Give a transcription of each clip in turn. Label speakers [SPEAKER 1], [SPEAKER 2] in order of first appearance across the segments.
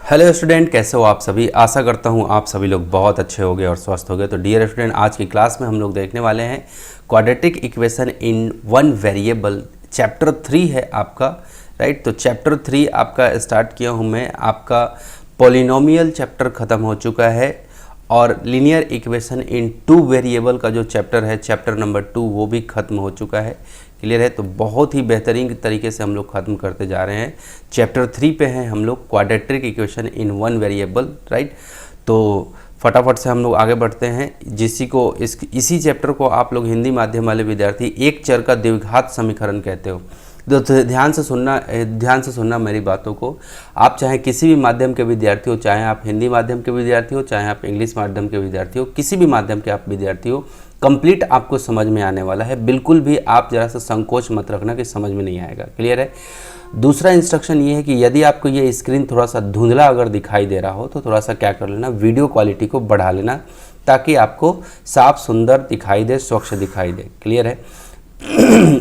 [SPEAKER 1] Hello student, कैसे हो आप सभी। आशा करता हूँ आप सभी लोग बहुत अच्छे होंगे और स्वस्थ होंगे। तो डियर स्टूडेंट, आज की क्लास में हम लोग देखने वाले हैं quadratic equation in one variable. Chapter 3 है आपका, राइट। तो चैप्टर 3 आपका स्टार्ट किया हूँ मैं। आपका पॉलिनोमियल चैप्टर ख़त्म हो चुका है और linear equation in two variable का जो चैप्टर है, चैप्टर नंबर 2, वो भी ख़त्म हो चुका है। क्लियर है। तो बहुत ही बेहतरीन तरीके से हम लोग ख़त्म करते जा रहे हैं। चैप्टर 3 पे हैं हम लोग, quadratic equation in one variable, right. तो फटाफट से हम लोग आगे बढ़ते हैं। इसी चैप्टर को आप लोग हिंदी माध्यम वाले विद्यार्थी एक चर का द्विघात समीकरण कहते हो। तो ध्यान से सुनना मेरी बातों को। आप चाहे किसी भी माध्यम के विद्यार्थी हो, चाहे आप हिंदी माध्यम के विद्यार्थी हो, चाहे आप इंग्लिश माध्यम के विद्यार्थी हो, किसी भी माध्यम के आप विद्यार्थी हो, कंप्लीट आपको समझ में आने वाला है। बिल्कुल भी आप ज़रा सा संकोच मत रखना कि समझ में नहीं आएगा। क्लियर है। दूसरा इंस्ट्रक्शन ये है कि यदि आपको ये स्क्रीन थोड़ा सा धुंधला अगर दिखाई दे रहा हो तो थोड़ा सा क्या कर लेना, वीडियो क्वालिटी को बढ़ा लेना, ताकि आपको साफ सुंदर दिखाई दे, स्वच्छ दिखाई दे। क्लियर है।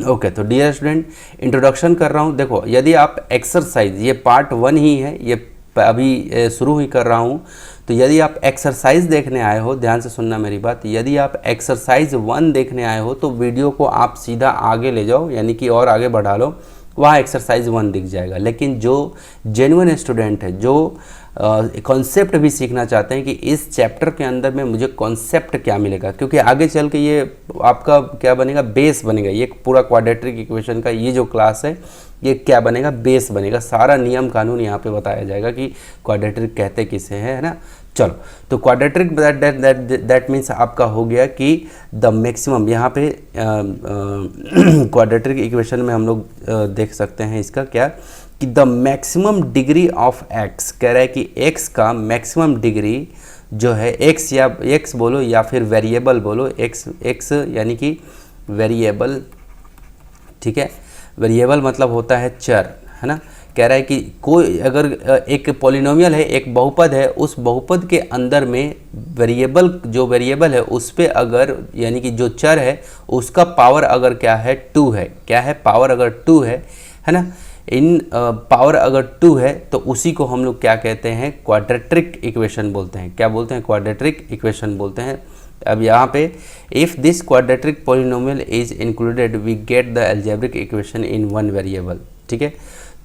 [SPEAKER 1] ओके। तो डियर स्टूडेंट, इंट्रोडक्शन कर रहा हूँ। देखो, यदि आप एक्सरसाइज, ये पार्ट 1 ही है, ये अभी शुरू ही कर रहा हूँ। तो यदि आप एक्सरसाइज देखने आए हो, ध्यान से सुनना मेरी बात, यदि आप एक्सरसाइज 1 देखने आए हो तो वीडियो को आप सीधा आगे ले जाओ, यानी कि और आगे बढ़ा लो, वहाँ एक्सरसाइज 1 दिख जाएगा। लेकिन जो जेन्युइन स्टूडेंट है, जो कॉन्सेप्ट भी सीखना चाहते हैं कि इस चैप्टर के अंदर में मुझे कॉन्सेप्ट क्या मिलेगा, क्योंकि आगे चल के ये आपका क्या बनेगा, बेस बनेगा। ये पूरा क्वाड्रेटिक इक्वेशन का ये जो क्लास है, ये क्या बनेगा, बेस बनेगा। सारा नियम कानून यहाँ पे बताया जाएगा कि क्वाड्रेटिक कहते किसे हैं, है ना। चलो, तो क्वाड्रेटिक दैट मीन्स आपका हो गया कि द मैक्सिमम, यहाँ पे क्वाड्रेटिक इक्वेशन में हम लोग देख सकते हैं इसका क्या, कि the maximum degree of x, कह रहा है कि एक्स का मैक्सिमम डिग्री जो है, एक्स या एक्स बोलो या फिर वेरिएबल बोलो, एक्स यानी कि वेरिएबल, ठीक है। वेरिएबल मतलब होता है चर, है ना। कह रहा है कि कोई अगर एक पॉलिनोमियल है, एक बहुपद है, उस बहुपद के अंदर में जो वेरिएबल है उस पे अगर, यानी कि जो चर है उसका पावर अगर क्या है, 2 है, क्या है, पावर अगर 2 है ना। इन पावर अगर 2 है तो उसी को हम लोग क्या कहते हैं, क्वाड्रेटिक इक्वेशन बोलते हैं। क्या बोलते हैं, क्वाड्रेटिक इक्वेशन बोलते हैं। अब यहाँ पे if this quadratic polynomial is included we get the algebraic equation in one variable. ठीक है।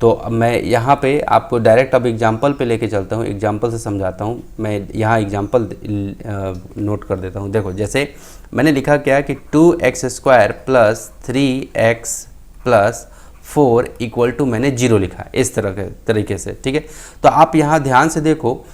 [SPEAKER 1] तो अब मैं यहाँ पे आपको डायरेक्ट अब एग्जांपल पे लेके चलता हूँ, एग्जांपल से समझाता हूँ। मैं यहाँ एग्जांपल नोट कर देता हूँ। देखो, जैसे मैंने लिखा क्या कि 2x² + 3x + 4 = मैंने 0 लिखा, इस तरह के तरीके से। ठीक है। तो आप यहाँ ध्यान से देखो,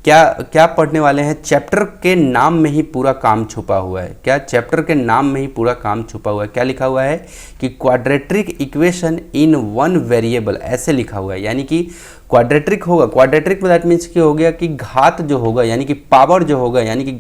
[SPEAKER 1] क्या पढ़ने वाले हैं, चैप्टर के नाम में ही पूरा काम छुपा हुआ है। क्या, चैप्टर के नाम में ही पूरा काम छुपा हुआ है। क्या लिखा हुआ है कि quadratic equation in one variable, ऐसे लिखा हुआ है। यानी कि क्वाड्रेटिक होगा, क्वाड्रेटिक दैट मीन्स कि हो गया कि घात जो होगा, यानी कि पावर जो होगा, यानी कि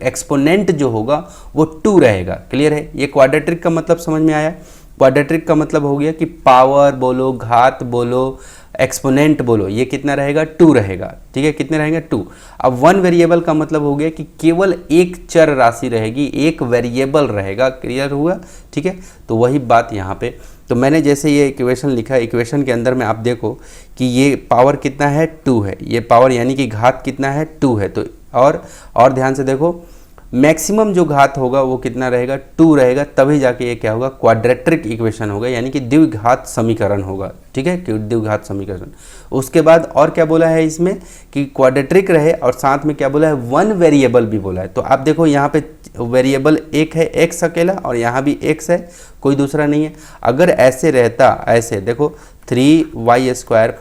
[SPEAKER 1] एक्सपोनेंट जो होगा वो 2 रहेगा। क्लियर है। ये क्वाड्रेटिक का मतलब समझ में आया। क्वाड्रेटिक का मतलब हो गया कि पावर बोलो, घात बोलो, एक्सपोनेंट बोलो, ये कितना रहेगा, 2 रहेगा। ठीक है। कितने रहेंगे, 2। अब वन वेरिएबल का मतलब हो गया कि केवल एक चर राशि रहेगी, एक वेरिएबल रहेगा। क्लियर हुआ। ठीक है। तो वही बात यहाँ पे, तो मैंने जैसे ये इक्वेशन लिखा, इक्वेशन के अंदर में आप देखो कि ये पावर कितना है, 2 है। ये पावर यानी कि घात कितना है, 2 है। तो और ध्यान से देखो, मैक्सिमम जो घात होगा वो कितना रहेगा, 2 रहेगा। तभी जाके ये क्या होगा, क्वाड्रेटिक इक्वेशन होगा, यानी कि द्विघात समीकरण होगा। ठीक है, कि द्विघात समीकरण। उसके बाद और क्या बोला है इसमें कि क्वाड्रेटिक रहे, और साथ में क्या बोला है, वन वेरिएबल भी बोला है। तो आप देखो यहाँ पे वेरिएबल एक है, एक्स अकेला, और यहाँ भी एक्स है, कोई दूसरा नहीं है। अगर ऐसे रहता, ऐसे देखो, 3y²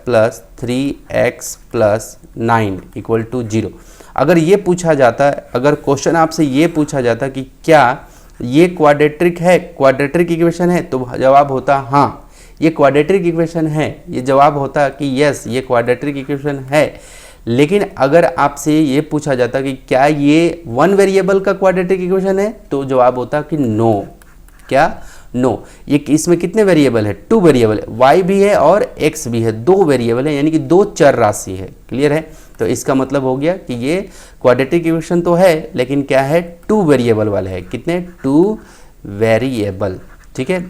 [SPEAKER 1] + 3x + 9 = 0। अगर ये पूछा जाता, अगर क्वेश्चन आपसे ये पूछा जाता कि क्या ये क्वाड्रेटिक है, क्वाड्रेटिक इक्वेशन है, तो जवाब होता हाँ ये क्वाड्रेटिक इक्वेशन है। ये जवाब होता कि यस ये क्वाड्रेटिक इक्वेशन है। लेकिन अगर आपसे ये पूछा जाता कि क्या ये वन वेरिएबल का क्वाड्रेटिक इक्वेशन है, तो जवाब होता कि नो। क्या, नो। ये इसमें कितने वेरिएबल है, 2 वेरिएबल है, y भी है और x भी है, 2 वेरिएबल है, यानी कि 2 चर राशि है। क्लियर है। तो इसका मतलब हो गया कि ये क्वाड्रेटिक इक्वेशन तो है, लेकिन क्या है, 2 वेरिएबल वाला है। कितने, 2 वेरिएबल। ठीक है,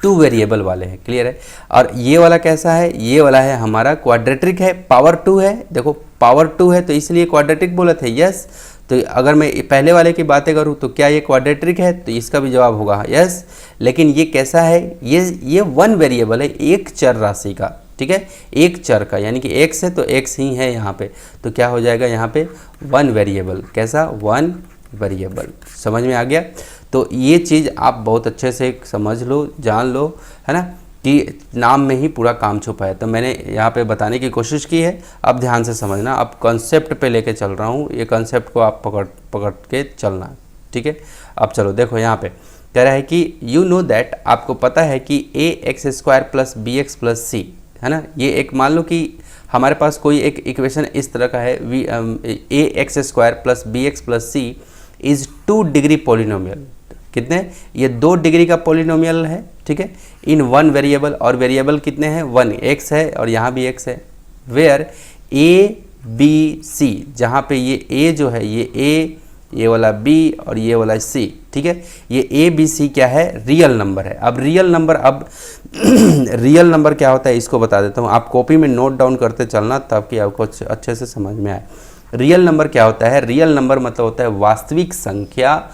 [SPEAKER 1] 2 वेरिएबल वाले हैं, क्लियर है। और ये वाला कैसा है, ये वाला है हमारा क्वाड्रेटिक है, पावर 2 है, देखो पावर 2 है तो इसलिए क्वाड्रेटिक बोला था, यस। तो अगर मैं पहले वाले की बातें करूँ तो क्या ये क्वाड्रेटिक है, तो इसका भी जवाब होगा यस। लेकिन ये कैसा है, ये 1 वेरिएबल है, एक चर राशि का, ठीक है, एक चर का, यानी कि x है तो x ही है यहाँ पे, तो क्या हो जाएगा यहाँ पे 1 वेरिएबल, कैसा 1 वेरिएबल, समझ में आ गया। तो ये चीज़ आप बहुत अच्छे से समझ लो, जान लो, है ना, कि नाम में ही पूरा काम छुपा है। तो मैंने यहाँ पे बताने की कोशिश की है, अब ध्यान से समझना, अब कॉन्सेप्ट पे लेके चल रहा हूँ, ये कॉन्सेप्ट को आप पकड़ के चलना, ठीक है। अब चलो देखो यहाँ पे कह रहा है कि यू नो दैट, आपको पता है कि ax² प्लस bx प्लस सी, है ना, ये एक मान लो कि हमारे पास कोई एक इक्वेशन इस तरह का है, ax² plus bx plus C is 2 degree polynomial, कितने, ये 2 डिग्री का पॉलिनोमियल है, ठीक है, इन 1 वेरिएबल, और वेरिएबल कितने हैं 1, x है और यहाँ भी x है, वेयर a b c, जहाँ पे ये a जो है ये a, ये वाला b और ये वाला c, ठीक है, ये a b c क्या है, रियल नंबर है। अब रियल नंबर, अब रियल नंबर क्या होता है इसको बता देता हूँ, आप कॉपी में नोट डाउन करते चलना ताकि आपको अच्छे से समझ में आए। रियल नंबर क्या होता है, रियल नंबर मतलब होता है वास्तविक संख्या,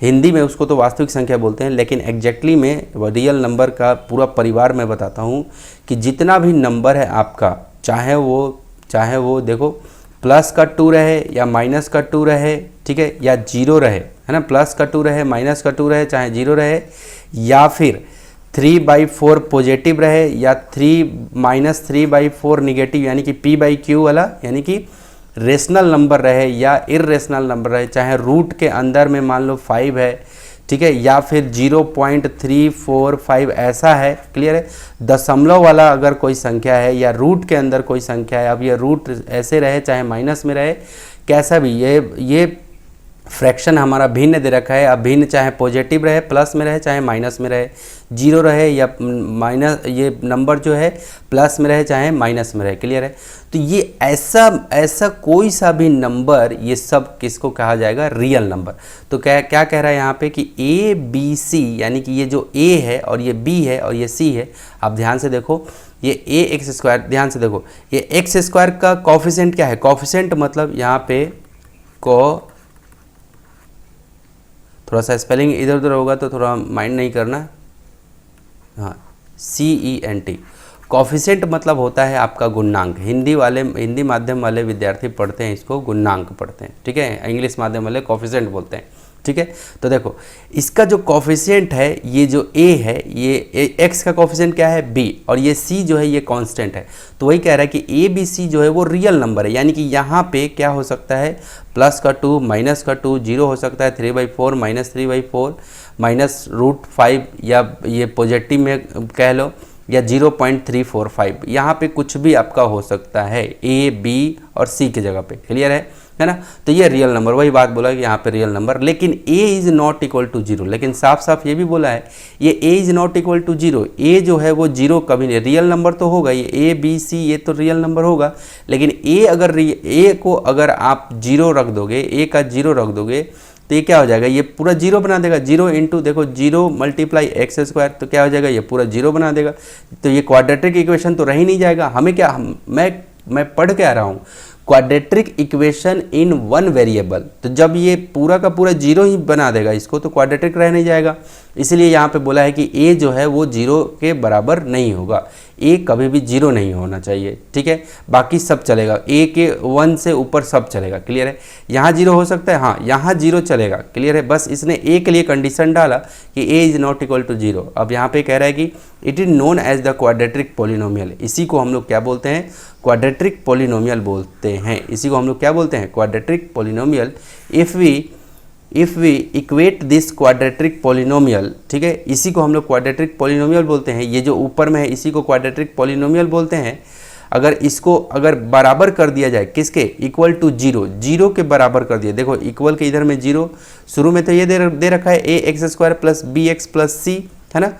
[SPEAKER 1] हिंदी में उसको तो वास्तविक संख्या बोलते हैं, लेकिन एग्जैक्टली में रियल नंबर का पूरा परिवार मैं बताता हूँ कि जितना भी नंबर है आपका, चाहे वो देखो प्लस का 2 रहे या माइनस का 2 रहे, ठीक है, या 0 रहे, है ना, प्लस का 2 रहे, माइनस का 2 रहे, चाहे 0 रहे, या फिर 3/4 पॉजिटिव रहे या 3-3/4 निगेटिव, यानी कि p/q वाला, यानी कि रेशनल नंबर रहे या इरेशनल नंबर रहे, चाहे रूट के अंदर में मान लो 5 है, ठीक है, या फिर 0.345 ऐसा है, क्लियर है, दशमलव वाला अगर कोई संख्या है या रूट के अंदर कोई संख्या है, अब ये रूट ऐसे रहे चाहे माइनस में रहे, कैसा भी, ये फ्रैक्शन हमारा भिन्न दे रखा है। अब भिन्न चाहे पॉजिटिव रहे, प्लस में रहे, चाहे माइनस में रहे, 0 रहे या माइनस, ये नंबर जो है प्लस में रहे चाहे माइनस में रहे, क्लियर है। तो ये ऐसा कोई सा भी नंबर, ये सब किसको कहा जाएगा, रियल नंबर। तो क्या कह रहा है यहाँ पे कि a b c, यानी कि ये जो a है और ये b है और ये c है, आप ध्यान से देखो, ये ax², ध्यान से देखो, ये x² का कॉफिशेंट क्या है, कॉफिशेंट मतलब यहाँ पे थोड़ा सा स्पेलिंग इधर उधर होगा तो थोड़ा माइंड नहीं करना, हाँ, CENT, कॉफिशेंट मतलब होता है आपका गुणांक। हिंदी माध्यम वाले विद्यार्थी पढ़ते हैं इसको गुणांक पढ़ते हैं, ठीक है, इंग्लिश माध्यम वाले कॉफिशेंट बोलते हैं, ठीक है। तो देखो इसका जो कॉफिशेंट है, ये जो a है, ये x का कॉफिशेंट क्या है b, और ये c जो है ये कांस्टेंट है। तो वही कह रहा है कि a b c जो है वो रियल नंबर है, यानी कि यहाँ पे क्या हो सकता है, प्लस का 2, माइनस का 2, 0 हो सकता है 3/4, -3/4, -√5, या ये पॉजिटिव में कह लो, या 0.345, यहाँ पे कुछ भी आपका हो सकता है a b और c की जगह पे, क्लियर है ना। तो ये रियल नंबर, वही बात बोला कि यहाँ पे रियल नंबर, लेकिन a is not equal to 0, लेकिन साफ साफ ये भी बोला है ये a is not equal to 0, a जो है वो 0 कभी नहीं, रियल नंबर तो होगा, ये a b c ये तो रियल नंबर होगा, लेकिन a को अगर आप 0 रख दोगे, a का 0 रख दोगे तो ये क्या हो जाएगा, ये पूरा 0 बना देगा, 0 इंटू देखो 0 मल्टीप्लाई x², तो क्या हो जाएगा, ये पूरा 0 बना देगा। तो ये क्वाड्रेटिक इक्वेशन तो रह ही नहीं जाएगा। हमें क्या, मैं पढ़ के आ रहा हूँ क्वाड्रेटिक इक्वेशन इन 1 वेरिएबल, तो जब ये पूरा का पूरा 0 ही बना देगा इसको, तो क्वाड्रेटिक रह नहीं जाएगा। इसलिए यहाँ पे बोला है कि a जो है वो 0 के बराबर नहीं होगा, a कभी भी 0 नहीं होना चाहिए, ठीक है, बाकी सब चलेगा, a के 1 से ऊपर सब चलेगा, क्लियर है। यहाँ 0 हो सकता है, हाँ यहाँ 0 चलेगा, क्लियर है, बस इसने a के लिए कंडीशन डाला कि a is not equal to 0। अब यहाँ पे कह रहा है कि it is known as the quadratic polynomial, इसी को हम लोग क्या बोलते हैं, क्वाड्रेटिक पॉलिनोमियल बोलते हैं, इसी को हम लोग क्या बोलते हैं, quadratic polynomial. If we equate this quadratic polynomial, ठीक है, इसी को हम लोग क्वाड्रेटिक पॉलिनोमियल बोलते हैं। ये जो ऊपर में है इसी को क्वाड्रेटिक पॉलिनोमियल बोलते हैं। अगर बराबर कर दिया जाए किसके, इक्वल टू 0 के बराबर कर दिया, देखो इक्वल के इधर में 0, शुरू में तो ये दे रखा है ax² plus bx plus c, है ना,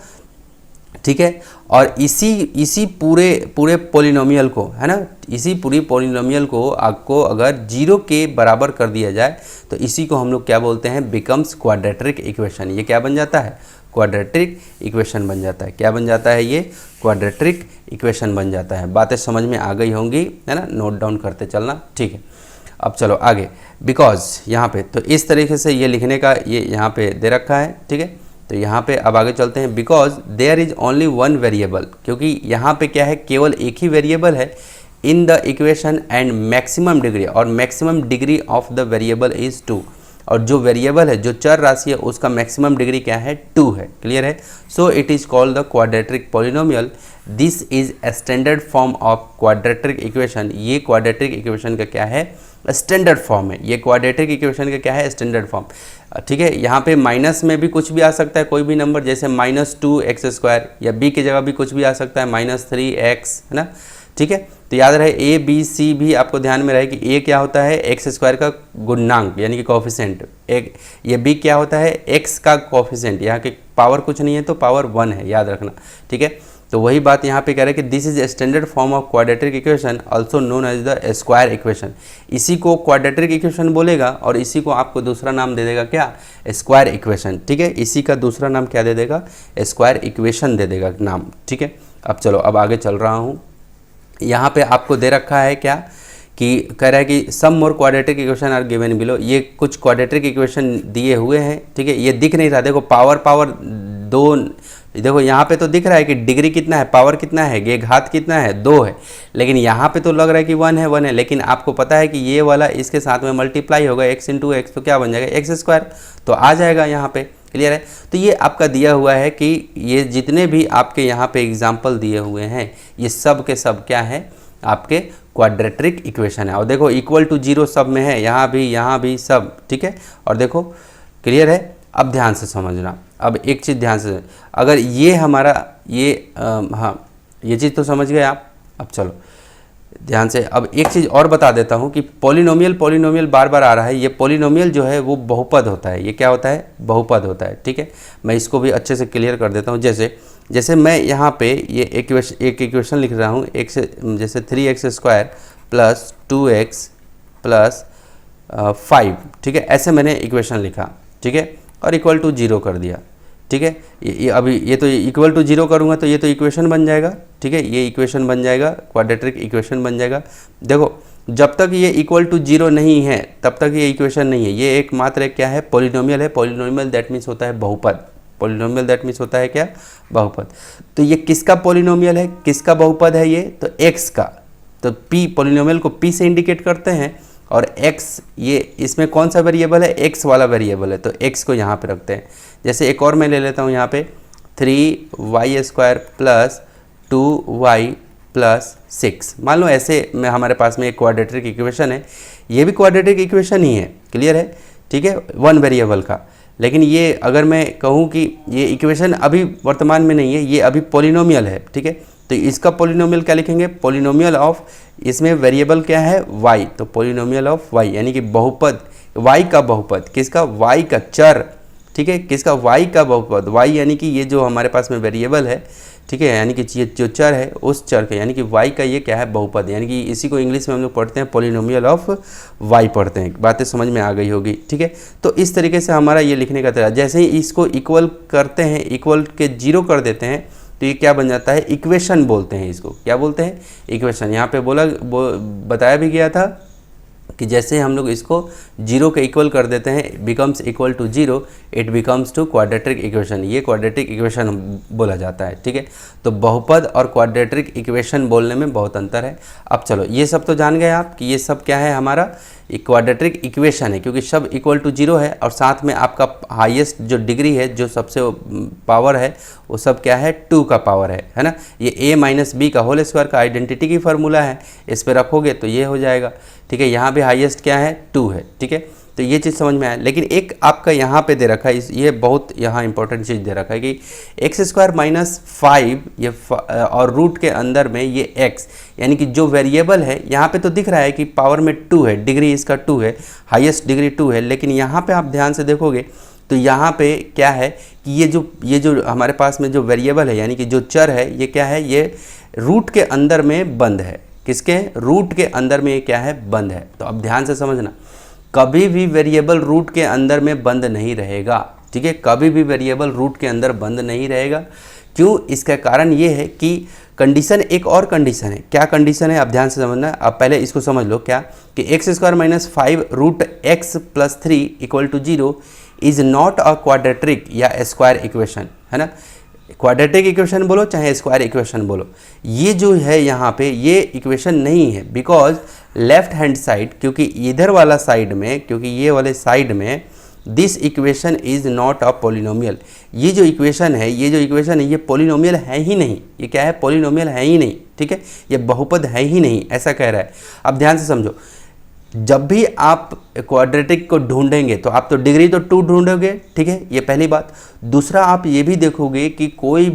[SPEAKER 1] ठीक है, और इसी पूरे पॉलिनोमियल को, है ना, इसी पूरी पॉलिनोमियल को आपको अगर 0 के बराबर कर दिया जाए तो इसी को हम लोग क्या बोलते हैं, बिकम्स क्वाड्रेटिक इक्वेशन। ये क्या बन जाता है, क्वाड्रेटिक इक्वेशन बन जाता है। क्या बन जाता है? ये क्वाड्रेटिक इक्वेशन बन जाता है। बातें समझ में आ गई होंगी, है ना? नोट डाउन करते चलना, ठीक है। अब चलो आगे, बिकॉज यहाँ पे तो इस तरीके से ये लिखने का ये यहाँ पे दे रखा है, ठीक है। तो यहाँ पे अब आगे चलते हैं, because there is only one variable, क्योंकि यहाँ पे क्या है, केवल एक ही वेरिएबल है in the equation and maximum degree, और maximum degree of the variable is 2, और जो वेरिएबल है, जो चर राशि है, उसका मैक्सिमम डिग्री क्या है? 2 है। क्लियर है? So it is called the quadratic polynomial. This is a standard form of quadratic equation. ये क्वाड्रेटिक इक्वेशन का क्या है? स्टैंडर्ड फॉर्म है। ये क्वाड्रेटिक इक्वेशन का क्या है? स्टैंडर्ड फॉर्म, ठीक है। यहाँ पे माइनस में भी कुछ भी आ सकता है, कोई भी नंबर, जैसे -2x², या b की जगह भी कुछ भी आ सकता है, -3x, है ना, ठीक है। तो याद रहे a b c भी आपको ध्यान में रहे कि a क्या होता है? x² का गुणनांक यानी कि कोफिशिएंट। एक ये b क्या होता है? x का कोफिशिएंट। यहाँ के पावर कुछ नहीं है तो पावर 1 है, याद रखना, ठीक है। तो वही बात यहाँ पे कह रहे हैं कि this is a standard form of quadratic equation also known as the square equation. इसी को क्वाड्रेटिक इक्वेशन बोलेगा और इसी को आपको दूसरा नाम दे देगा क्या? स्क्वायर इक्वेशन, ठीक है। इसी का दूसरा नाम क्या दे देगा? स्क्वायर इक्वेशन दे देगा नाम, ठीक है। अब चलो, अब आगे चल रहा हूँ। यहाँ पे आपको दे रखा है क्या कि कह रहा है कि some more quadratic equation are given below. ये कुछ क्वाड्रेटिक इक्वेशन दिए हुए हैं, ठीक है। ये दिख नहीं रहा, देखो पावर 2, देखो यहाँ पे तो दिख रहा है कि डिग्री कितना है, पावर कितना है, ये घात कितना है? 2 है, लेकिन यहाँ पे तो लग रहा है कि 1 है, लेकिन आपको पता है कि ये वाला इसके साथ में मल्टीप्लाई होगा, x × x, तो क्या बन जाएगा? x², तो आ जाएगा यहाँ पे। क्लियर है? तो ये आपका दिया हुआ है कि ये जितने भी आपके यहाँ पे एग्जाम्पल दिए हुए हैं, ये सब के सब क्या है? आपके क्वाड्रेटिक इक्वेशन है। और देखो =0 सब में है, यहाँ भी सब, ठीक है। और देखो, क्लियर है? अब ध्यान से समझना, अब एक चीज़ ध्यान से, अगर ये हमारा ये हाँ, ये चीज़ तो समझ गए आप। अब चलो ध्यान से, अब एक चीज़ और बता देता हूँ कि पॉलिनोमियल बार बार आ रहा है। ये पॉलिनोमियल जो है वो बहुपद होता है। ये क्या होता है? बहुपद होता है, ठीक है। मैं इसको भी अच्छे से क्लियर कर देता हूँ। जैसे मैं यहाँ पे ये एक इक्वेशन लिख रहा हूँ, जैसे 3x² + 2x + 5, ठीक है। ऐसे मैंने इक्वेशन लिखा, ठीक है, और =0 कर दिया, ठीक है। ये अभी ये तो =0 करूँगा तो ये तो इक्वेशन बन जाएगा, ठीक है। ये इक्वेशन बन जाएगा, क्वाड्रेटिक इक्वेशन बन जाएगा। देखो, जब तक ये =0 नहीं है तब तक ये इक्वेशन नहीं है। ये एकमात्र क्या है? पॉलिनोमियल है। पॉलिनोमियल दैट मीन्स होता है बहुपद। पॉलिनोमियल दैट मीन्स होता है क्या? बहुपद। तो ये किसका पॉलिनोमियल है, किसका बहुपद है? ये तो x का। तो p, पॉलिनोमियल को p से इंडिकेट करते हैं, और x, ये इसमें कौन सा वेरिएबल है? x वाला वेरिएबल है, तो x को यहाँ पे रखते हैं। जैसे एक और मैं ले लेता हूँ यहाँ पे 3y² + 2y + 6, मान लो ऐसे में हमारे पास में एक क्वाड्रेटिक इक्वेशन है। ये भी क्वाड्रेटिक इक्वेशन ही है, क्लियर है, ठीक है, 1 वेरिएबल का। लेकिन ये अगर मैं कहूँ कि ये इक्वेशन अभी वर्तमान में नहीं है, ये अभी पॉलिनोमियल है, ठीक है। तो इसका पॉलिनोमियल क्या लिखेंगे? पॉलिनोमियल ऑफ, इसमें वेरिएबल क्या है? y, तो पॉलिनोमियल ऑफ y यानी कि बहुपद, y का बहुपद। किसका? y का चर, ठीक है। किसका? y का बहुपद। y यानी कि ये जो हमारे पास में वेरिएबल है, ठीक है, यानी कि ये जो चर है उस चर का, यानी कि y का ये क्या है? बहुपद। यानी कि इसी को इंग्लिश में हम लोग पढ़ते हैं पॉलिनोमियल ऑफ y पढ़ते हैं। बातें समझ में आ गई होगी, ठीक है। तो इस तरीके से हमारा ये लिखने का तरीका, जैसे ही इसको इक्वल करते हैं, इक्वल के 0 कर देते हैं, तो ये क्या बन जाता है? इक्वेशन बोलते हैं इसको। क्या बोलते हैं? इक्वेशन। यहाँ पे बताया भी गया था कि जैसे हम लोग इसको 0 के इक्वल कर देते हैं, becomes = 0, it becomes to quadratic equation. ये क्वाड्रेटिक इक्वेशन बोला जाता है, ठीक है। तो बहुपद और क्वाड्रेटिक इक्वेशन बोलने में बहुत अंतर है। अब चलो, ये सब तो जान गए आप कि ये सब क्या है? हमारा एक क्वाड्रेटिक इक्वेशन है, क्योंकि सब =0 है, और साथ में आपका हाईएस्ट जो डिग्री है, जो सबसे पावर है, वो सब क्या है? 2 का पावर है ना। ये a - b का होल स्क्वायर का आइडेंटिटी की फार्मूला है, इस पर रखोगे तो ये हो जाएगा, ठीक है। यहाँ भी हाईएस्ट क्या है? 2 है, ठीक है। तो ये चीज़ समझ में आया। लेकिन एक आपका यहाँ पे दे रखा है, ये बहुत यहाँ इंपॉर्टेंट चीज़ दे रखा है कि x² - 5 ये और रूट के अंदर में ये x, यानी कि जो वेरिएबल है, यहाँ पे तो दिख रहा है कि पावर में 2 है, डिग्री इसका 2 है, हाईएस्ट डिग्री 2 है। लेकिन यहाँ पे आप ध्यान से देखोगे तो यहाँ पे क्या है कि ये जो हमारे पास में जो वेरिएबल है, यानी कि जो चर है, ये क्या है? ये रूट के अंदर में बंद है। किसके? रूट के अंदर में ये क्या है? बंद है। तो अब ध्यान से समझना, कभी भी वेरिएबल रूट के अंदर में बंद नहीं रहेगा, ठीक है, कभी भी वेरिएबल रूट के अंदर बंद नहीं रहेगा। क्यों? इसका कारण ये है कि कंडीशन, एक और कंडीशन है। क्या कंडीशन है? आप ध्यान से समझना। अब पहले इसको समझ लो, क्या कि x square minus 5 root x plus 3 equal to 0 is not a quadratic या स्क्वायर इक्वेशन, है ना। क्वाड्रेटिक इक्वेशन बोलो चाहे स्क्वायर इक्वेशन बोलो, ये जो है यहाँ पे ये इक्वेशन नहीं है। बिकॉज लेफ्ट हैंड साइड, क्योंकि इधर वाला साइड में, क्योंकि ये वाले साइड में this equation is not a polynomial. ये जो इक्वेशन है ये पोलिनोमियल है ही नहीं। ये क्या है? पोलिनोमियल है ही नहीं, ठीक है, ये बहुपद है ही नहीं, ऐसा कह रहा है। अब ध्यान से समझो, जब भी आप क्वाड्रेटिक को ढूंढेंगे तो आप तो डिग्री तो 2 ढूंढोगे, ठीक है, ये पहली बात। दूसरा, आप ये भी देखोगे कि कोई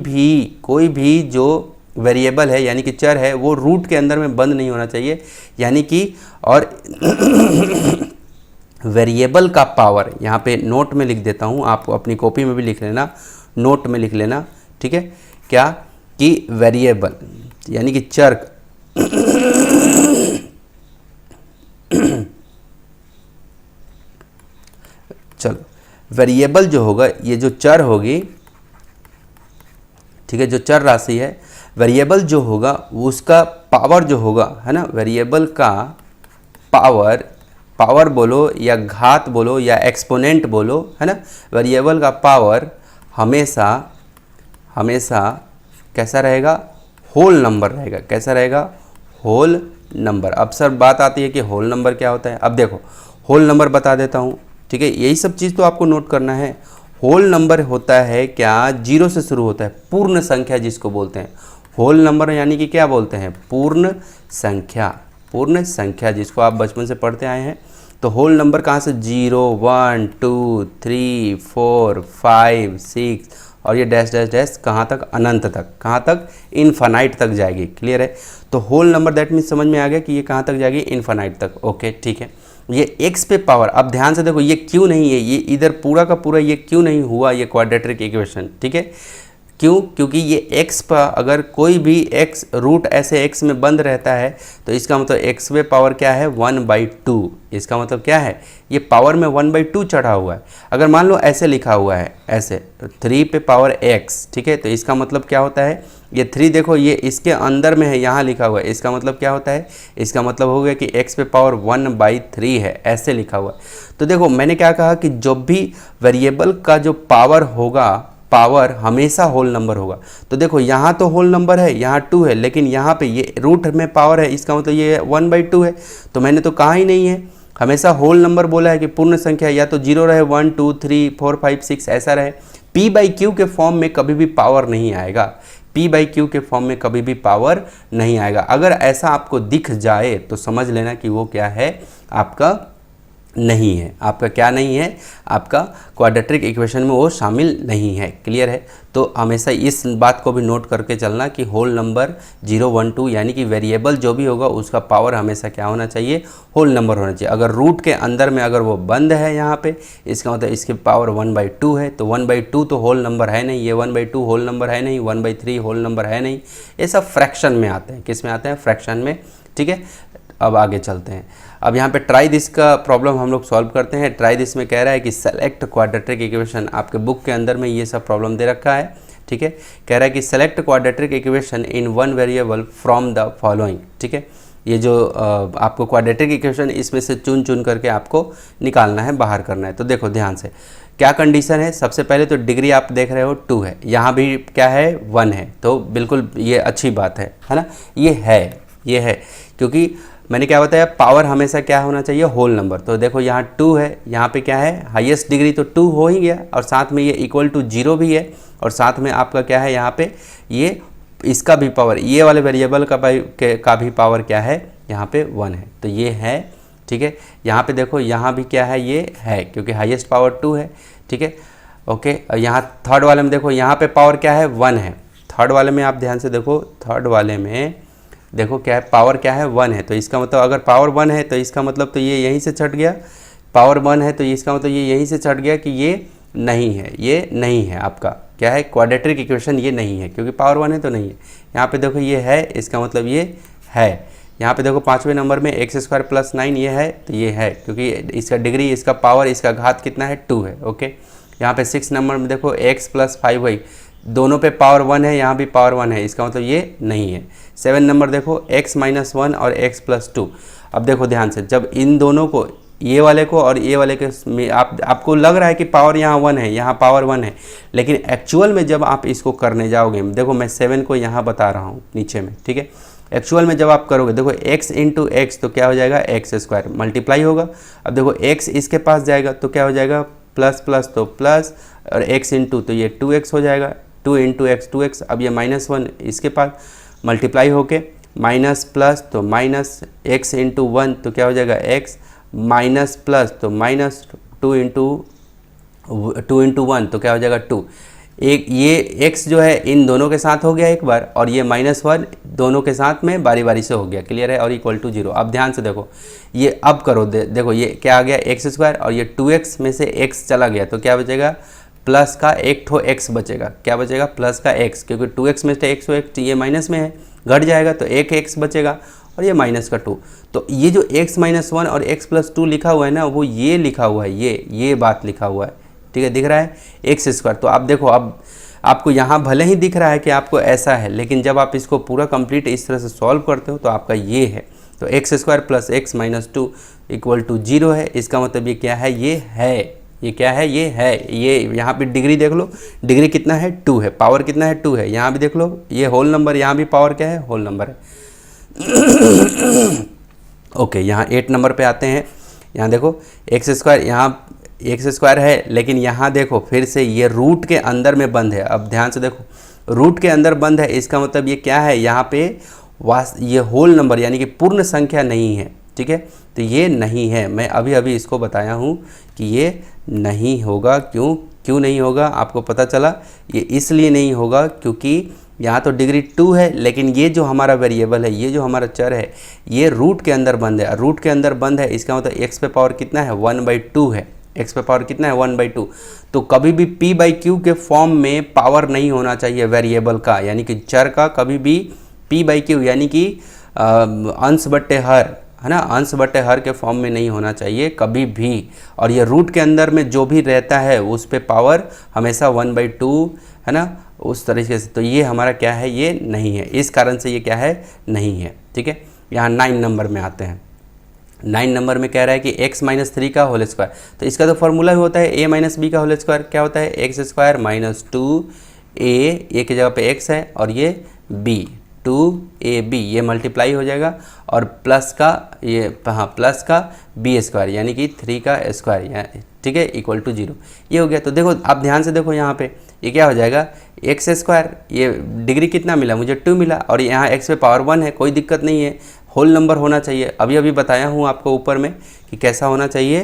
[SPEAKER 1] भी जो वेरिएबल है यानी कि चर है वो रूट के अंदर में बंद नहीं होना चाहिए, यानी कि और वेरिएबल का पावर, यहाँ पे नोट में लिख देता हूँ, आपको अपनी कॉपी में भी लिख लेना, नोट में लिख लेना, ठीक है, क्या कि वेरिएबल यानी कि चर चलो, वेरिएबल जो होगा, ये जो चर होगी, ठीक है, जो चर राशि है, वेरिएबल जो होगा उसका पावर जो होगा, है ना, वेरिएबल का पावर बोलो या घात बोलो या एक्सपोनेंट बोलो, है ना, वेरिएबल का पावर हमेशा कैसा रहेगा? होल नंबर रहेगा। कैसा रहेगा? Whole number. अब सर बात आती है कि होल नंबर क्या होता है। अब देखो, होल नंबर बता देता हूँ, ठीक है, यही सब चीज़ तो आपको नोट करना है। होल नंबर होता है क्या? 0 से शुरू होता है, पूर्ण संख्या जिसको बोलते हैं। होल नंबर यानी कि क्या बोलते हैं? पूर्ण संख्या जिसको आप बचपन से पढ़ते आए हैं। तो होल नंबर कहाँ से? 0 1 2 3 4 5 6 और ये डैश डैश डैश कहाँ तक? अनंत तक। कहाँ तक? इनफाइनाइट तक जाएगी। क्लियर है? तो होल नंबर दैट मीन्स समझ में आ गया कि ये कहाँ तक जाएगी? इनफाइनाइट तक। ओके, ठीक है। ये x पे पावर, अब ध्यान से देखो, ये क्यों नहीं है, ये इधर पूरा का पूरा ये क्यों नहीं हुआ ये क्वाड्रेटिक इक्वेशन, ठीक है। क्यों? क्योंकि ये x पर अगर कोई भी x रूट ऐसे x में बंद रहता है तो इसका मतलब x पे पावर क्या है? 1/2। इसका मतलब क्या है? ये पावर में 1/2 चढ़ा हुआ है। अगर मान लो ऐसे लिखा हुआ है, ऐसे 3 पे पावर x, ठीक है, तो इसका मतलब क्या होता है? ये 3 देखो, ये इसके अंदर में है, यहाँ लिखा हुआ है। इसका मतलब क्या होता है? इसका मतलब हो गया कि x पे पावर 1/3 है, ऐसे लिखा हुआ है। तो देखो, मैंने क्या कहा कि जब भी वेरिएबल का जो पावर होगा, पावर हमेशा होल नंबर होगा। तो देखो, यहाँ तो होल नंबर है, यहाँ 2 है, लेकिन यहाँ पे ये रूट में पावर है, इसका मतलब ये 1/2 है। तो मैंने तो कहा ही नहीं है, हमेशा होल नंबर बोला है कि पूर्ण संख्या या तो 0 रहे, 1 2 3 4 5 6 ऐसा रहे। p/q के फॉर्म में कभी भी पावर नहीं आएगा। p/q के फॉर्म में कभी भी पावर नहीं आएगा। अगर ऐसा आपको दिख जाए तो समझ लेना कि वो क्या है? आपका नहीं है। आपका क्या नहीं है? आपका क्वाड्रेटिक इक्वेशन में वो शामिल नहीं है। क्लियर है? तो हमेशा इस बात को भी नोट करके चलना कि होल नंबर 0 1 2 यानी कि वेरिएबल जो भी होगा उसका पावर हमेशा क्या होना चाहिए? होल नंबर होना चाहिए। अगर रूट के अंदर में अगर वो बंद है यहाँ पे, इसका मतलब इसकी पावर 1/2 है, तो 1/2 तो होल नंबर है नहीं, ये 1/2 होल नंबर है नहीं, 1/3 होल नंबर है नहीं। ये सब फ्रैक्शन में आते हैं। किस में आते हैं? फ्रैक्शन में। ठीक है, अब आगे चलते हैं। अब यहाँ पे ट्राई दिस का प्रॉब्लम हम लोग सॉल्व करते हैं। ट्राई दिस में कह रहा है कि सेलेक्ट क्वाड्रेटिक इक्वेशन, आपके बुक के अंदर में ये सब प्रॉब्लम दे रखा है। ठीक है, कह रहा है कि select quadratic equation in one variable from the following. ठीक है, ये जो आपको क्वाड्रेटिक इक्वेशन इसमें से चुन चुन करके आपको निकालना है, बाहर करना है। तो देखो ध्यान से, क्या कंडीशन है? सबसे पहले तो डिग्री आप देख रहे हो 2 है, यहाँ भी क्या है? 1 है, तो बिल्कुल ये अच्छी बात है ना। ये है क्योंकि मैंने क्या बताया, पावर हमेशा क्या होना चाहिए? Whole number. तो देखो यहाँ 2 है, यहाँ पे क्या है? हाईएस्ट डिग्री तो 2 हो ही गया, और साथ में ये इक्वल टू 0 भी है, और साथ में आपका क्या है? यहाँ पे ये इसका भी पावर, ये वाले वेरिएबल का भी पावर क्या है? यहाँ पे 1 है, तो ये है। ठीक है, यहाँ पे देखो, यहाँ भी क्या है? ये है, क्योंकि हाईएस्ट पावर 2 है। ठीक है, ओके। यहाँ थर्ड वाले में देखो, यहाँ पे पावर क्या है? 1 है। थर्ड वाले में आप ध्यान से देखो, थर्ड वाले में देखो क्या है? पावर क्या है? 1 है। तो इसका मतलब अगर पावर 1 है तो इसका मतलब तो ये यहीं से छट गया। पावर 1 है तो इसका मतलब ये यहीं से छट गया कि ये नहीं है, ये नहीं है। आपका क्या है? क्वाड्रेटिक इक्वेशन ये नहीं है, क्योंकि पावर 1 है तो नहीं है। यहाँ पे देखो ये है, इसका मतलब ये है। यहाँ पे देखो 5वें नंबर में x² + 9 ये है, तो ये है, क्योंकि इसका डिग्री, इसका पावर, इसका घात कितना है? 2 है। ओके, यहाँ पे 6 नंबर में देखो x प्लस 5y, दोनों पे पावर 1 है, यहाँ भी पावर 1 है, इसका मतलब ये नहीं है। 7 नंबर देखो x माइनस 1 और x प्लस 2। अब देखो ध्यान से, जब इन दोनों को, ये वाले को और ये वाले के में आपको लग रहा है कि पावर यहाँ 1 है, यहाँ पावर 1 है, लेकिन एक्चुअल में जब आप इसको करने जाओगे, देखो मैं 7 को यहाँ बता रहा हूँ नीचे में, ठीक है। एक्चुअल में जब आप करोगे, देखो x इंटू एक्स तो क्या हो जाएगा, एक्स स्क्वायर मल्टीप्लाई होगा। अब देखो x इसके पास जाएगा तो क्या हो जाएगा, प्लस प्लस तो प्लस, और x इंटू तो ये 2x हो जाएगा, 2 इंटू एक्स 2x। अब ये -1 इसके पास मल्टीप्लाई होके माइनस प्लस तो माइनस, x इंटू 1 तो क्या हो जाएगा x, माइनस प्लस तो माइनस, 2 इंटू 1 तो क्या हो जाएगा 2। एक ये x जो है इन दोनों के साथ हो गया एक बार, और ये -1 दोनों के साथ में बारी बारी से हो गया, क्लियर है, और इक्वल टू 0। अब ध्यान से देखो, ये अब करो, देखो ये क्या आ गया एक्स स्क्वायर, और ये 2x में से x चला गया तो क्या बचेगा, प्लस का एक ठो x बचेगा। क्या बचेगा, प्लस का x, क्योंकि 2x में से x हो एक, ये माइनस में है, घट जाएगा तो एक x बचेगा, और ये माइनस का 2। तो ये जो x माइनस 1 और x प्लस 2 लिखा हुआ है ना, वो ये लिखा हुआ है, ये बात लिखा हुआ है, ठीक है, दिख रहा है एक्स स्क्वायर। तो आप देखो, अब आपको यहाँ भले ही दिख रहा है कि आपको ऐसा है, लेकिन जब आप इसको पूरा कंप्लीट इस तरह से सॉल्व करते हो तो आपका ये है। तो x square plus x minus 2 equal to 0 है। इसका मतलब ये क्या है, ये है, ये क्या है, ये है। ये यहाँ पे डिग्री देख लो, डिग्री कितना है 2 है, पावर कितना है 2 है। यहाँ भी देख लो, ये होल नंबर, यहाँ भी पावर क्या है, होल नंबर है। ओके, यहाँ 8 नंबर पे आते हैं। यहाँ देखो एक्स स्क्वायर, यहाँ एक्स स्क्वायर है, लेकिन यहाँ देखो फिर से ये रूट के अंदर में बंद है। अब ध्यान से देखो, रूट के अंदर बंद है, इसका मतलब ये क्या है, यहाँ पे ये होल नंबर यानी कि पूर्ण संख्या नहीं है, ठीक है। तो ये नहीं है, मैं अभी अभी इसको बताया हूँ कि ये नहीं होगा। क्यों नहीं होगा, आपको पता चला, ये इसलिए नहीं होगा क्योंकि यहाँ तो डिग्री 2 है, लेकिन ये जो हमारा वेरिएबल है, ये जो हमारा चर है, ये रूट के अंदर बंद है। रूट के अंदर बंद है, इसका मतलब एक्स पे पावर कितना है, 1/2 है। एक्स पे पावर कितना है, 1/2। तो कभी भी p/q के फॉर्म में पावर नहीं होना चाहिए वेरिएबल का, यानी कि चर का कभी भी p/q यानी कि अंश बट्टे हर, है ना, अंश बट्टे हर के फॉर्म में नहीं होना चाहिए कभी भी। और ये रूट के अंदर में जो भी रहता है उस पे पावर हमेशा 1/2, है ना, उस तरीके से। तो ये हमारा क्या है, ये नहीं है, इस कारण से ये क्या है, नहीं है, ठीक है। यहाँ 9 नंबर में आते हैं। 9 नंबर में कह रहा है कि x माइनस 3 का होल स्क्वायर। तो इसका तो फॉर्मूला भी होता है a माइनस बी का होल स्क्वायर। क्या होता है, एक्स स्क्वायर माइनस 2a की जगह पे x है, और ये b 2ab, ये मल्टीप्लाई हो जाएगा, और प्लस का ये, हाँ, प्लस का b स्क्वायर यानी कि 3 का स्क्वायर, ठीक है, इक्वल टू 0। ये हो गया। तो देखो आप ध्यान से देखो, यहाँ पे ये क्या हो जाएगा, एक्स स्क्वायर, ये डिग्री कितना मिला मुझे, 2 मिला, और यहाँ x पे पावर 1 है, कोई दिक्कत नहीं है, होल नंबर होना चाहिए। अभी अभी बताया हूँ आपको ऊपर में कि कैसा होना चाहिए,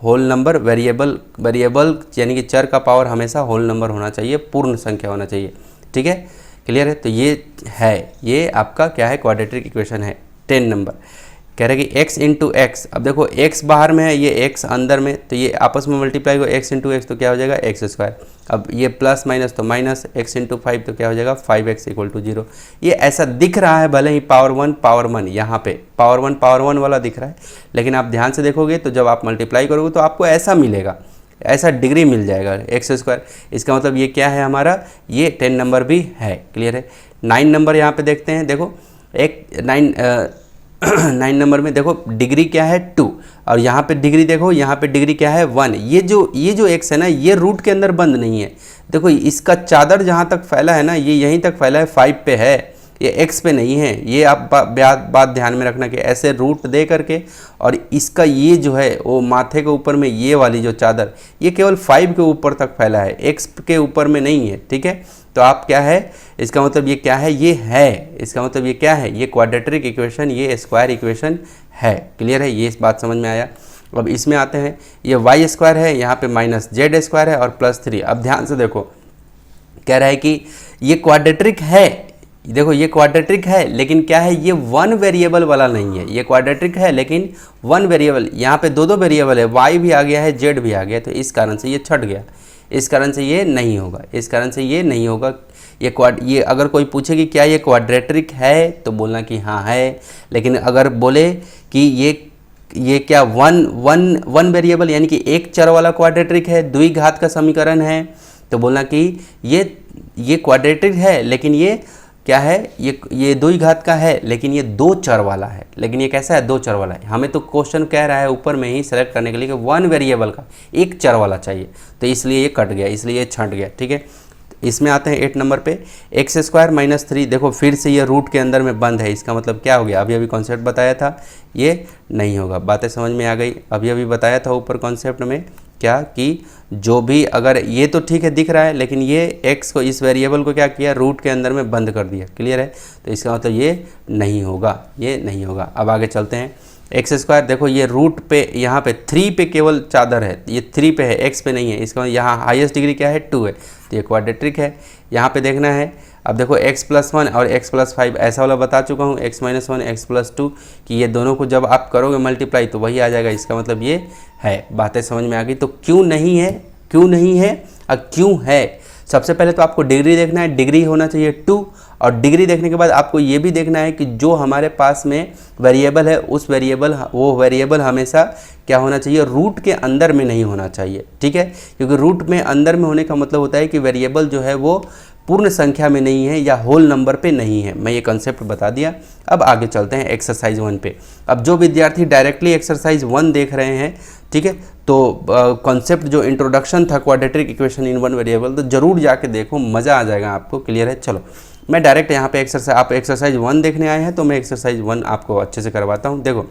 [SPEAKER 1] होल नंबर, वेरिएबल यानी कि चर का पावर हमेशा होल नंबर होना चाहिए, पूर्ण संख्या होना चाहिए, ठीक है, क्लियर है। तो ये है, ये आपका क्या है, क्वाड्रेटिक इक्वेशन है। 10 नंबर कह रहे हैं कि x इंटू एक्स। अब देखो x बाहर में है, ये x अंदर में, तो ये आपस में मल्टीप्लाई हो, x इंटू एक्स तो क्या हो जाएगा, एक्स स्क्वायर। अब ये प्लस माइनस तो माइनस, x इंटू 5 तो क्या हो जाएगा, 5x इक्वल टू 0। ये ऐसा दिख रहा है, भले ही पावर 1 यहाँ पे पावर 1 वाला दिख रहा है, लेकिन आप ध्यान से देखोगे तो जब आप मल्टीप्लाई करोगे तो आपको ऐसा मिलेगा, ऐसा डिग्री मिल जाएगा एक्स स्क्वायर। इसका मतलब ये क्या है हमारा, ये 10 नंबर भी है, क्लियर है। 9 नंबर यहाँ पे देखते हैं। देखो 9 नंबर में देखो डिग्री क्या है 2, और यहाँ पे डिग्री देखो, यहाँ पे डिग्री क्या है 1। ये जो x है ना, ये रूट के अंदर बंद नहीं है। देखो इसका चादर जहाँ तक फैला है ना, ये यहीं तक फैला है, 5 पे है, ये x पे नहीं है। ये आप बात ध्यान में रखना कि ऐसे रूट दे करके, और इसका ये जो है वो माथे के ऊपर में ये वाली जो चादर, ये केवल 5 के ऊपर तक फैला है, x के ऊपर में नहीं है, ठीक है। तो आप क्या है, इसका मतलब ये क्या है, ये है, इसका मतलब ये क्या है, ये क्वाड्रेटिक इक्वेशन, ये स्क्वायर इक्वेशन है, क्लियर है। ये इस बात समझ में आया। अब इसमें आते हैं, ये वाई स्क्वायर है, यहाँ पे माइनस जेड स्क्वायर है, और प्लस 3। अब ध्यान से देखो, कह रहा है कि ये क्वाड्रेटिक है, देखो ये क्वाड्रेटिक है, लेकिन क्या है, ये 1 वेरिएबल वाला नहीं है। ये क्वाड्रेटिक है लेकिन 1 वेरिएबल, यहाँ पे 2 वेरिएबल है, वाई भी आ गया है, जेड भी आ गया, तो इस कारण से ये छट गया, इस कारण से ये नहीं होगा, इस कारण से ये नहीं होगा। ये अगर कोई पूछे कि क्या ये क्वाड्रेटिक है, तो बोलना कि हाँ है, लेकिन अगर बोले कि ये क्या वन वेरिएबल यानी कि एक चर वाला क्वाड्रेटिक है, द्विघात का समीकरण है, तो बोलना कि ये क्वाड्रेटिक है लेकिन ये क्या है, ये द्विघात का है लेकिन ये दो चर वाला है। लेकिन ये कैसा है, दो चर वाला है। हमें तो क्वेश्चन कह रहा है ऊपर में ही सेलेक्ट करने के लिए कि वन वेरिएबल का एक चर वाला चाहिए, तो इसलिए ये कट गया, इसलिए ये छंट गया। ठीक है, इसमें आते हैं 8 नंबर पे। एक्स स्क्वायर माइनस 3, देखो फिर से ये रूट के अंदर में बंद है, इसका मतलब क्या हो गया, अभी अभी कॉन्सेप्ट बताया था ये नहीं होगा। बातें समझ में आ गई, अभी अभी बताया था ऊपर कॉन्सेप्ट में क्या कि जो भी अगर ये तो ठीक है दिख रहा है, लेकिन ये एक्स को, इस वेरिएबल को क्या किया, रूट के अंदर में बंद कर दिया। क्लियर है, तो इसका मतलब ये नहीं होगा, ये नहीं होगा। अब आगे चलते हैं। एक्स स्क्वायर, देखो ये रूट पे यहाँ पे 3 पे केवल चादर है, ये 3 पे है, एक्स पे नहीं है, इसका यहाँ हाईएस्ट डिग्री क्या है, 2 है, तो ये क्वाड्रेटिक है। यहाँ पे देखना है, अब देखो x+1 और x+5 ऐसा वाला बता चुका हूँ, x-1 x+2 कि ये दोनों को जब आप करोगे मल्टीप्लाई तो वही आ जाएगा, इसका मतलब ये है। बातें समझ में आ गई। तो क्यों नहीं है, क्यों नहीं है और क्यों है, सबसे पहले तो आपको डिग्री देखना है, डिग्री होना चाहिए 2, और डिग्री देखने के बाद आपको ये भी देखना है कि जो हमारे पास में वेरिएबल है उस वो वेरिएबल हमेशा क्या होना चाहिए, रूट के अंदर में नहीं होना चाहिए। ठीक है, क्योंकि रूट में अंदर में होने का मतलब होता है कि वेरिएबल जो है वो पूर्ण संख्या में नहीं है या होल नंबर पे नहीं है। मैं ये कॉन्सेप्ट बता दिया। अब आगे चलते हैं एक्सरसाइज 1 पे। अब जो विद्यार्थी डायरेक्टली एक्सरसाइज 1 देख रहे हैं, ठीक है, तो कॉन्सेप्ट जो इंट्रोडक्शन था quadratic equation in one variable, तो जरूर जाके देखो, मज़ा आ जाएगा आपको। क्लियर है, चलो मैं डायरेक्ट यहाँ पे आप एक्सरसाइज 1 देखने आए हैं तो मैं एक्सरसाइज 1 आपको अच्छे से करवाता हूँ। देखो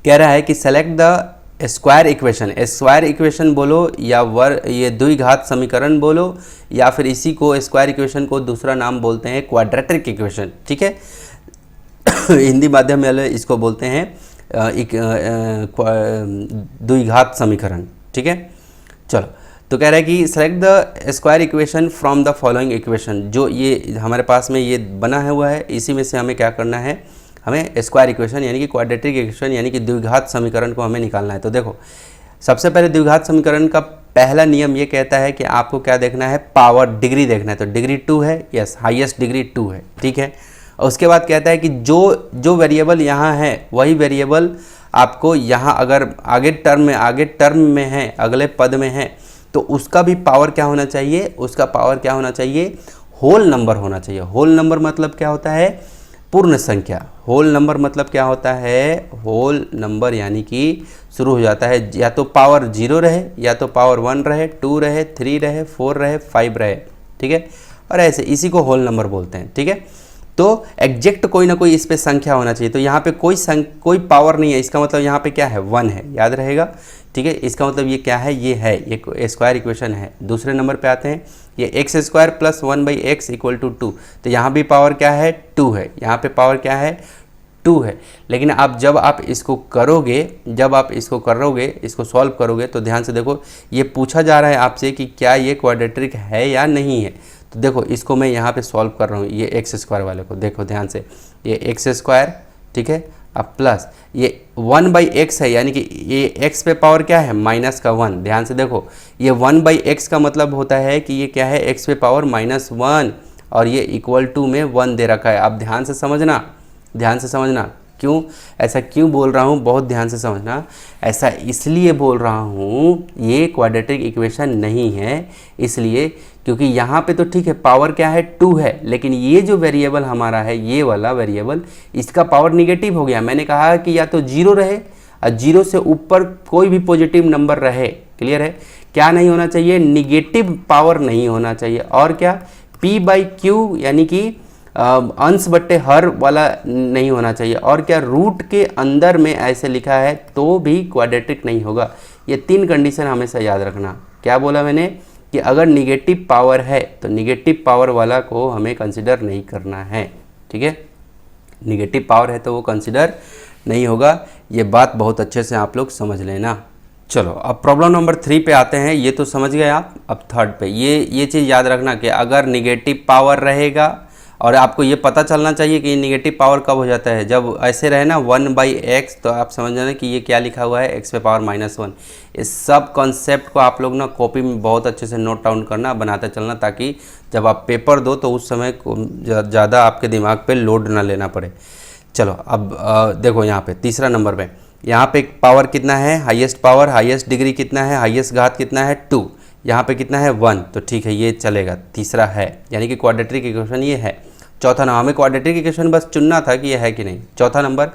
[SPEAKER 1] कह रहा है कि सेलेक्ट द स्क्वायर इक्वेशन बोलो या ये द्विघात समीकरण बोलो, या फिर इसी को स्क्वायर इक्वेशन को दूसरा नाम बोलते हैं क्वाड्रेटिक इक्वेशन। ठीक है, हिंदी माध्यम में इसको बोलते हैं द्विघात समीकरण। ठीक है, चलो तो कह रहा है कि select the square equation from the following equation. जो ये हमारे पास में ये बना हुआ है, इसी में से हमें क्या करना है, हमें स्क्वायर इक्वेशन यानी कि क्वाड्रेटिक इक्वेशन यानी कि द्विघात समीकरण को हमें निकालना है। तो देखो सबसे पहले द्विघात समीकरण का पहला नियम ये कहता है कि आपको क्या देखना है, पावर डिग्री देखना है। तो डिग्री 2 है, यस हाईएस्ट डिग्री 2 है। ठीक है, और उसके बाद कहता है कि जो वेरिएबल यहाँ है वही वेरिएबल आपको यहाँ अगर आगे टर्म में है, अगले पद में है, तो उसका भी पावर क्या होना चाहिए, उसका पावर क्या होना चाहिए, होल नंबर होना चाहिए। होल नंबर मतलब क्या होता है, पूर्ण संख्या। होल नंबर मतलब क्या होता है, होल नंबर यानी कि शुरू हो जाता है या तो पावर 0 रहे, या तो पावर 1 रहे, 2 रहे, 3 रहे, 4 रहे, 5 रहे। ठीक है, और ऐसे इसी को होल नंबर बोलते हैं। ठीक है, तो एग्जैक्ट कोई ना कोई इस पे संख्या होना चाहिए। तो यहाँ पे कोई पावर नहीं है, इसका मतलब यहाँ पे क्या है, 1 है, याद रहेगा। ठीक है, इसका मतलब ये क्या है, ये स्क्वायर इक्वेशन है। दूसरे नंबर पे आते हैं, ये x square plus 1/x equal to 2। तो यहाँ भी पावर क्या है, 2 है, यहाँ पे पावर क्या है, 2 है। लेकिन आप जब आप इसको करोगे, इसको सॉल्व करोगे, तो ध्यान से देखो, ये पूछा जा रहा है आपसे कि क्या ये क्वाड्रेटिक है या नहीं है। तो देखो इसको मैं यहाँ पे सॉल्व कर रहा हूँ, ये एक्स स्क्वायर वाले को देखो ध्यान से, ये एक्स स्क्वायर, ठीक है, अब प्लस ये 1/x है, यानी कि ये x पे पावर क्या है, माइनस का 1। ध्यान से देखो, ये 1/x का मतलब होता है कि ये क्या है, x पे पावर -1, और ये इक्वल टू में 1 दे रखा है। अब ध्यान से समझना, क्यों ऐसा क्यों बोल रहा हूँ, बहुत ध्यान से समझना। ऐसा इसलिए बोल रहा हूँ, ये क्वाड्रेटिक इक्वेशन नहीं है, इसलिए क्योंकि यहाँ पे तो ठीक है पावर क्या है, 2 है, लेकिन ये जो वेरिएबल हमारा है, ये वाला वेरिएबल, इसका पावर निगेटिव हो गया। मैंने कहा कि या तो 0 रहे और 0 से ऊपर कोई भी पॉजिटिव नंबर रहे। क्लियर है, क्या नहीं होना चाहिए, निगेटिव पावर नहीं होना चाहिए। और क्या, p/q यानी कि अंश बट्टे हर वाला नहीं होना चाहिए। और क्या, रूट के अंदर में ऐसे लिखा है तो भी क्वाड्रेटिक नहीं होगा। ये 3 कंडीशन हमेशा याद रखना। क्या बोला मैंने, कि अगर निगेटिव पावर है तो निगेटिव पावर वाला को हमें कंसिडर नहीं करना है। ठीक है, निगेटिव पावर है तो वो कंसिडर नहीं होगा। ये बात बहुत अच्छे से आप लोग समझ लेना। चलो अब प्रॉब्लम नंबर 3 पे आते हैं। ये तो समझ गए आप। अब थर्ड पे ये चीज़ याद रखना कि अगर निगेटिव पावर रहेगा, और आपको ये पता चलना चाहिए कि निगेटिव पावर कब हो जाता है, जब ऐसे रहे ना 1/x, तो आप समझ जाना कि ये क्या लिखा हुआ है, x पे पावर -1। इस सब कॉन्सेप्ट को आप लोग ना कॉपी में बहुत अच्छे से नोट डाउन करना, बनाते चलना, ताकि जब आप पेपर दो तो उस समय ज़्यादा आपके दिमाग पे लोड ना लेना पड़े। चलो अब देखो यहाँ पे तीसरा नंबर पे यहाँ पे पावर कितना है, हाईएस्ट पावर, हाईएस्ट डिग्री कितना है, हाईएस्ट घात कितना है 2, यहाँ पे कितना है 1, तो ठीक है ये चलेगा, तीसरा है, यानी कि क्वाड्रेटिक इक्वेशन ये है। चौथा नंबर, हमें क्वाड्रेटिक इक्वेशन बस चुनना था कि ये है कि नहीं। चौथा नंबर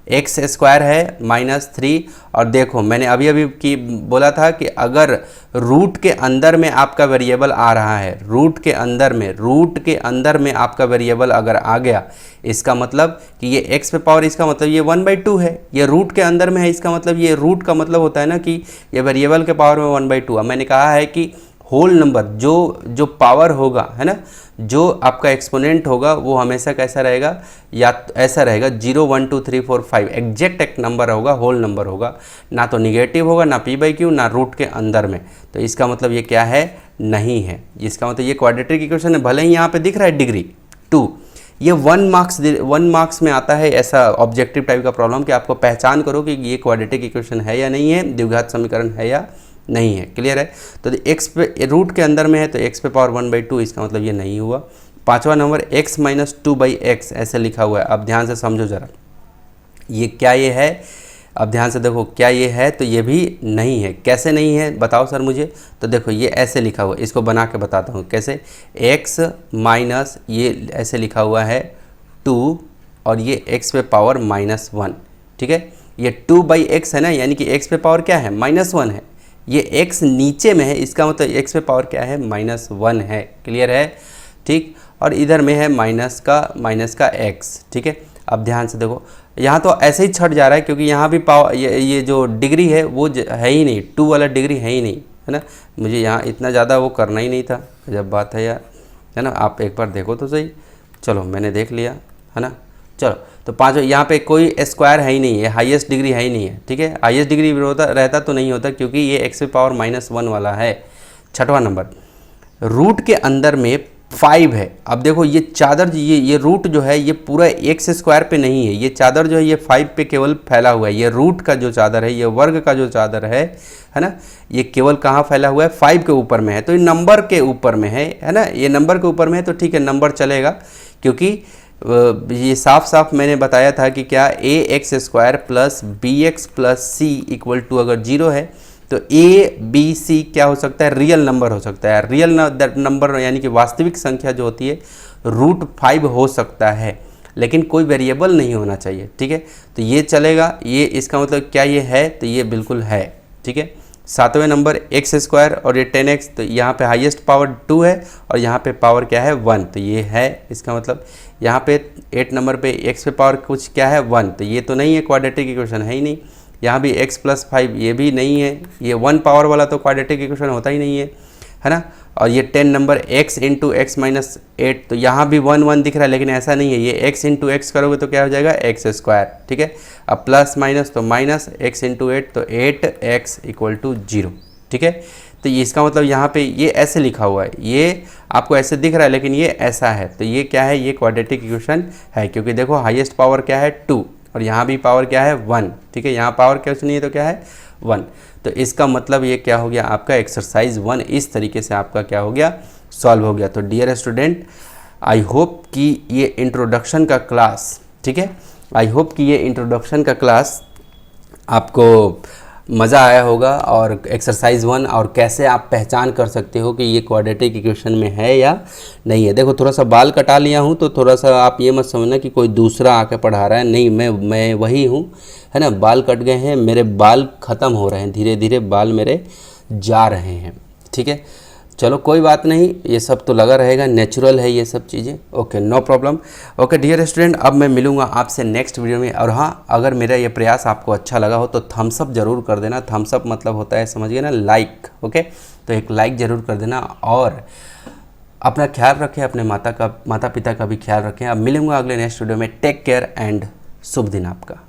[SPEAKER 1] एक्स स्क्वायर है -3, और देखो मैंने अभी अभी की बोला था कि अगर रूट के अंदर में आपका वेरिएबल आ रहा है, रूट के अंदर में आपका वेरिएबल अगर आ गया, इसका मतलब कि ये x पे पावर, इसका मतलब ये 1/2 है, ये रूट के अंदर में है, इसका मतलब ये रूट का मतलब होता है ना कि ये वेरिएबल के पावर में 1/2। अब मैंने कहा है कि होल नंबर जो पावर होगा, है ना, जो आपका एक्सपोनेंट होगा वो हमेशा कैसा रहेगा, या ऐसा रहेगा 0 1 2 3 4 5 एग्जैक्ट एक नंबर होगा, होल नंबर होगा, ना तो निगेटिव होगा, ना p/q, ना रूट के अंदर में। तो इसका मतलब ये क्या है, नहीं है। इसका मतलब ये क्वाड्रेटिक इक्वेशन है, भले ही यहाँ पे दिख रहा है डिग्री 2, ये 1 मार्क्स में आता है ऐसा ऑब्जेक्टिव टाइप का प्रॉब्लम कि आपको पहचान करो कि ये क्वाड्रेटिक इक्वेशन है या नहीं है, द्विघात समीकरण है या नहीं है। क्लियर है। तो x पे रूट के अंदर में है तो x पे पावर 1/2, इसका मतलब ये नहीं हुआ। पांचवा नंबर x - 2/x ऐसे लिखा हुआ है। अब ध्यान से समझो ज़रा, ये क्या ये है, अब ध्यान से देखो क्या ये है, तो ये भी नहीं है। कैसे नहीं है बताओ सर मुझे, तो देखो ये ऐसे लिखा हुआ है, इसको बना के बताता हूँ कैसे। x माइनस ये ऐसे लिखा हुआ है 2 और ये x पे पावर -1, ठीक है। ये 2/x है ना, यानी कि x पे पावर क्या है, -1 है। ये x नीचे में है, इसका मतलब x पे पावर क्या है, -1 है। क्लियर है, ठीक। और इधर में है माइनस का x, ठीक है। अब ध्यान से देखो, यहाँ तो ऐसे ही छट जा रहा है क्योंकि यहाँ भी पावर ये जो डिग्री है वो है ही नहीं, 2 वाला डिग्री है ही नहीं, है ना। मुझे यहाँ इतना ज़्यादा वो करना ही नहीं था, जब बात है यार, है ना। आप एक बार देखो तो सही। चलो मैंने देख लिया, है ना। चलो तो पाँचों, यहाँ पे कोई स्क्वायर है ही नहीं है, हाईएस्ट डिग्री है ही नहीं है, ठीक है। हाईएस्ट डिग्री रहता तो नहीं होता क्योंकि ये x पे पावर -1 वाला है। छठवां नंबर, रूट के अंदर में 5 है। अब देखो ये चादर, ये रूट जो है ये पूरा x स्क्वायर पे नहीं है, ये चादर जो है ये 5 पे केवल फैला हुआ है। ये रूट का जो चादर है, ये वर्ग का जो चादर है ना, ये केवल कहाँ फैला हुआ है, 5 के ऊपर में है। तो ये नंबर के ऊपर में है ना, ये नंबर के ऊपर में है तो ठीक है, नंबर चलेगा। क्योंकि ये साफ साफ मैंने बताया था कि क्या ax square plus bx plus c equal to अगर 0 है तो a b c क्या हो सकता है, रियल नंबर हो सकता है। रियल नंबर यानी कि वास्तविक संख्या जो होती है √5 हो सकता है, लेकिन कोई वेरिएबल नहीं होना चाहिए, ठीक है। तो ये चलेगा, ये इसका मतलब क्या ये है, तो ये बिल्कुल है, ठीक है। सातवें नंबर x स्क्वायर और ये 10x, तो यहाँ पे हाईएस्ट पावर 2 है और यहाँ पे पावर क्या है 1, तो ये है। इसका मतलब यहाँ पे 8 नंबर पे x पे पावर कुछ क्या है 1, तो ये तो नहीं है, क्वाड्रेटिक इक्वेशन है ही नहीं। यहाँ भी x + 5 ये भी नहीं है, ये 1 पावर वाला तो क्वाड्रेटिक इक्वेशन होता ही नहीं है ना। और ये 10 नंबर x × x - 8, तो यहाँ भी 1 1 दिख रहा है, लेकिन ऐसा नहीं है। ये x × x करोगे तो क्या हो जाएगा, x स्क्वायर, ठीक है। अब प्लस माइनस तो माइनस, x × 8 तो 8x = 0, ठीक है। तो ये इसका मतलब यहाँ पे ये ऐसे लिखा हुआ है, ये आपको ऐसे दिख रहा है लेकिन ये ऐसा है, तो ये क्या है, ये क्वाड्रेटिक इक्वेशन है। क्योंकि देखो हाईएस्ट पावर क्या है 2 और यहाँ भी पावर क्या है 1, ठीक है। यहाँ पावर क्या नहीं है तो क्या है 1, तो इसका मतलब ये क्या हो गया, आपका एक्सरसाइज 1 इस तरीके से आपका क्या हो गया, सॉल्व हो गया। तो डियर स्टूडेंट, आई होप कि ये इंट्रोडक्शन का क्लास, ठीक है, आई होप कि ये इंट्रोडक्शन का क्लास आपको मज़ा आया होगा। और एक्सरसाइज 1 और कैसे आप पहचान कर सकते हो कि ये क्वाड्रेटिक इक्वेशन में है या नहीं है। देखो थोड़ा सा बाल कटा लिया हूँ तो थोड़ा सा आप ये मत समझना कि कोई दूसरा आके पढ़ा रहा है, नहीं, मैं वही हूँ, है ना। बाल कट गए हैं, मेरे बाल ख़त्म हो रहे हैं, धीरे धीरे बाल मेरे जा रहे हैं, ठीक है। चलो कोई बात नहीं, ये सब तो लगा रहेगा, नेचुरल है ये सब चीज़ें। Okay, no problem. Okay dear student, अब मैं मिलूँगा आपसे नेक्स्ट वीडियो में। और हाँ, अगर मेरा ये प्रयास आपको अच्छा लगा हो तो थम्स अप ज़रूर कर देना। थम्स अप मतलब होता है, समझ गए ना, लाइक। ओके, तो एक लाइक ज़रूर कर देना और अपना ख्याल रखें, अपने माता पिता का भी ख्याल रखें। अब मिलूँगा अगले नेक्स्ट वीडियो में। टेक केयर एंड शुभ दिन आपका।